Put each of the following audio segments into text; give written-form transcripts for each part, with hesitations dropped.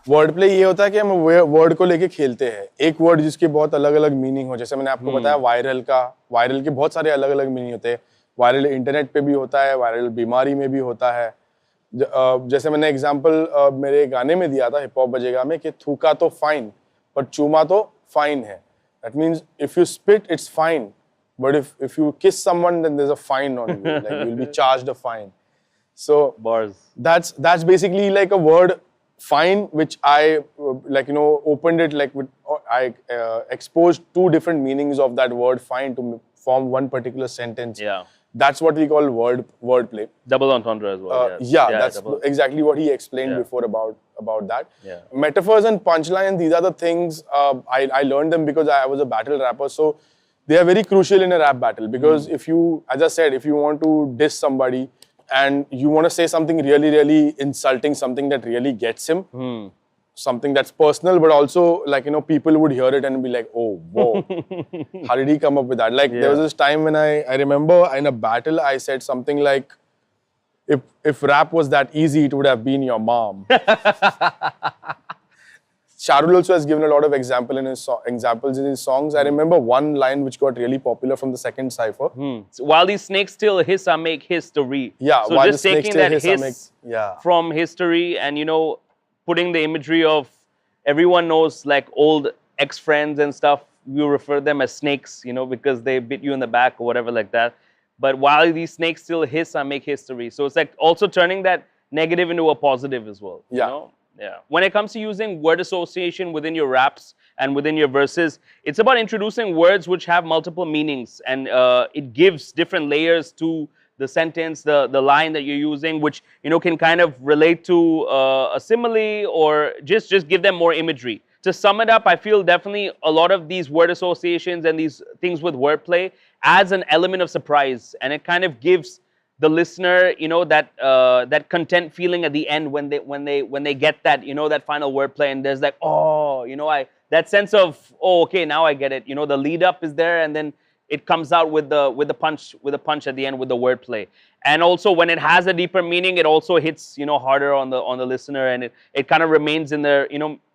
Word play ये होता है कि हम वर्ड को लेके खेलते हैं, एक वर्ड जिसके बहुत अलग अलग मीनिंग हो, जैसे मैंने आपको बताया वायरल के बहुत सारे अलग अलग मीनिंग होते हैं। वायरल इंटरनेट पे भी होता है, वायरल बीमारी में भी होता है। जैसे मैंने एग्जांपल मेरे गाने में दिया था हिप हॉप बजेगा में कि थूका तो फाइन पर चूमा तो फाइन है। That means if you spit it's fine, but if you kiss someone, then there's a fine on you. Like you'll be charged a fine. So bars. That's basically like a word fine, which I opened it like I exposed two different meanings of that word fine to form one particular sentence. Yeah. That's what we call wordplay. Double entendre as well. That's exactly what he explained before about that. Yeah. Metaphors and punchlines, these are the things I learned them because I was a battle rapper. So they are very crucial in a rap battle because if you, as I said, if you want to diss somebody and you want to say something really, really insulting, something that really gets him, something that's personal, but also people would hear it and be like, oh, whoa, how did he come up with that? Like there was this time when I remember in a battle, I said something like, if rap was that easy, it would have been your mom. Sharul also has given a lot of examples in his songs. I remember one line which got really popular from the second cypher. So while these snakes still hiss, I make history. Yeah, so while just the snakes taking still that hiss, from history and, putting the imagery of everyone knows like old ex-friends and stuff, you refer them as snakes, because they bit you in the back or whatever like that. But while these snakes still hiss, I make history. So it's like also turning that negative into a positive as well. Yeah. When it comes to using word association within your raps and within your verses, it's about introducing words which have multiple meanings, and it gives different layers to the sentence, the line that you're using, which can kind of relate to a simile or just give them more imagery. To sum it up, I feel definitely a lot of these word associations and these things with wordplay adds an element of surprise, and it kind of gives the listener, that content feeling at the end when they get that, that final wordplay, and there's like, oh, that sense of, oh, okay, now I get it. The lead up is there, and then it comes out with the punch at the end with the wordplay. And also when it has a deeper meaning, it also hits harder on the listener, and it kind of remains in there.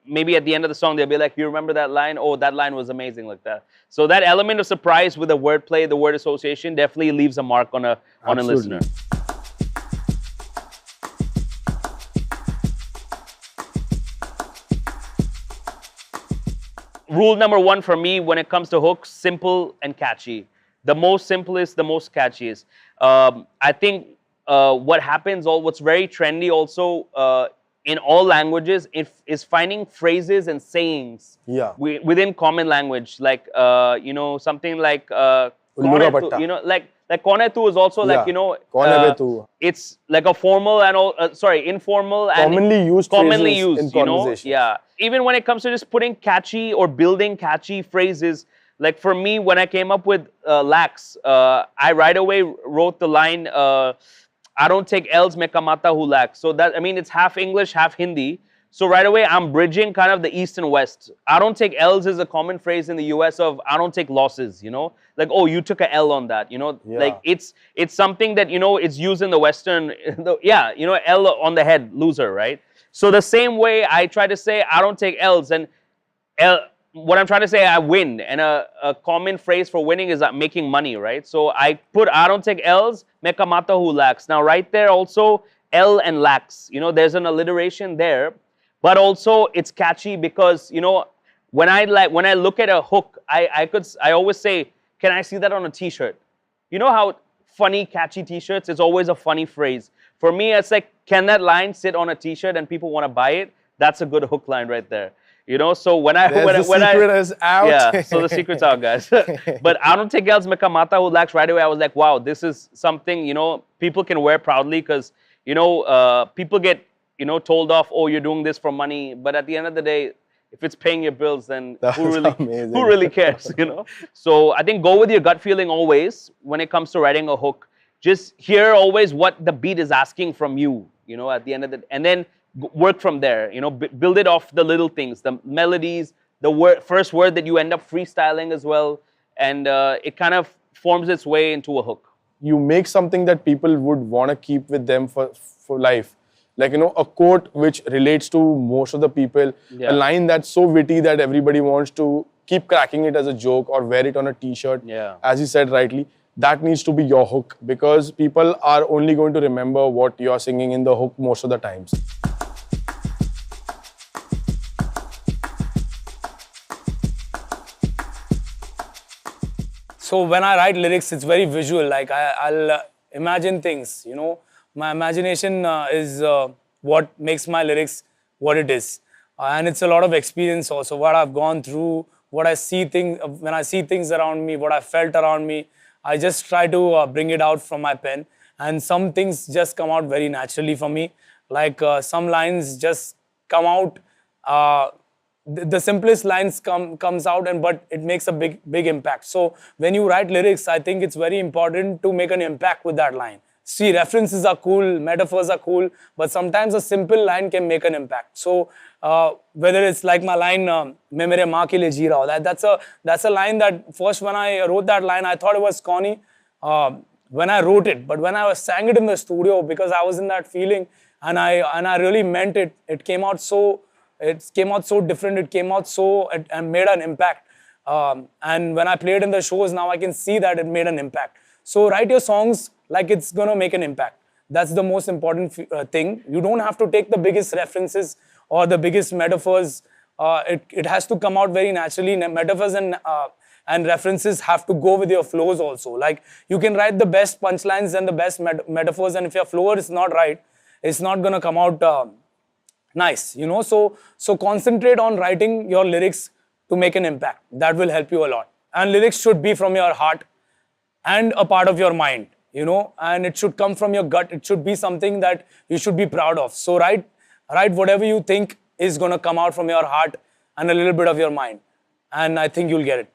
Maybe at the end of the song they'll be like, you remember that line? Oh, that line was amazing, like that. So that element of surprise with the wordplay, the word association, definitely leaves a mark on a listener. Rule number one for me when it comes to hooks: simple and catchy. The most simplest, the most catchiest. I think what happens, what's very trendy also in all languages is finding phrases and sayings within common language. Like, something like, like kone tu is also like, it's like a formal and informal and commonly used in conversation. Even when it comes to just putting catchy or building catchy phrases, like for me, when I came up with lax, I right away wrote the line, I don't take L's, me kamata hu lax. So that, it's half English, half Hindi. So right away, I'm bridging kind of the East and West. I don't take L's is a common phrase in the US of I don't take losses, like, oh, you took a L on that, like it's something that, it's used in the Western, L on the head, loser, right? So the same way I try to say I don't take L's, and what I'm trying to say, I win, and a common phrase for winning is making money, right? So I put I don't take L's, me kamata hu lax. Now right there also, L and lax, there's an alliteration there, but also it's catchy because, when I look at a hook, I always say, can I see that on a t-shirt? You know how funny, catchy t-shirts, it's always a funny phrase. For me, it's like, can that line sit on a t-shirt and people want to buy it? That's a good hook line right there. So when I is out. Yeah, so the secret's out, guys. But I don't take L's, me kamata hu lax. Right away, I was like, wow, this is something, people can wear proudly because, people get, told off, oh, you're doing this for money. But at the end of the day, if it's paying your bills, then who really cares, So I think go with your gut feeling always when it comes to writing a hook. Just hear always what the beat is asking from you, at the end of the day. And then work from there, build it off the little things, the melodies, the first word that you end up freestyling as well. And it kind of forms its way into a hook. You make something that people would want to keep with them for life. like, you know, a quote which relates to most of the people, Yeah. a line that's so witty that everybody wants to keep cracking it as a joke or wear it on a t-shirt, Yeah. as you said rightly, that needs to be your hook, because people are only going to remember what you're singing in the hook most of the times. So when I write lyrics, it's very visual. Like I'll imagine things. You know, my imagination is what makes my lyrics what it is, and it's a lot of experience also. What I've gone through, what I see things when I see things around me, what I felt around me. I just try to bring it out from my pen, and some things just come out very naturally for me. Like some lines just come out. The simplest lines comes out, and but it makes a big impact. So when you write lyrics, I think it's very important to make an impact with that line. See, references are cool, metaphors are cool, but sometimes a simple line can make an impact. So whether it's like my line "मैं मेरे माँ के लिए जी रहा हूँ," that's a line that first when I wrote that line I thought it was corny when I wrote it, but when I sang it in the studio, because I was in that feeling and I really meant it, it came out so different. It came out so and made an impact. And when I played in the shows, now I can see that it made an impact. So write your songs like it's gonna make an impact. That's the most important thing. You don't have to take the biggest references or the biggest metaphors. It has to come out very naturally. Metaphors and references have to go with your flows also. Like you can write the best punchlines and the best metaphors, and if your flow is not right, it's not gonna come out nice, you know. So concentrate on writing your lyrics to make an impact. That will help you a lot. And lyrics should be from your heart and a part of your mind, you know, and it should come from your gut. It should be something that you should be proud of. So write whatever you think is going to come out from your heart and a little bit of your mind, and I think you'll get it.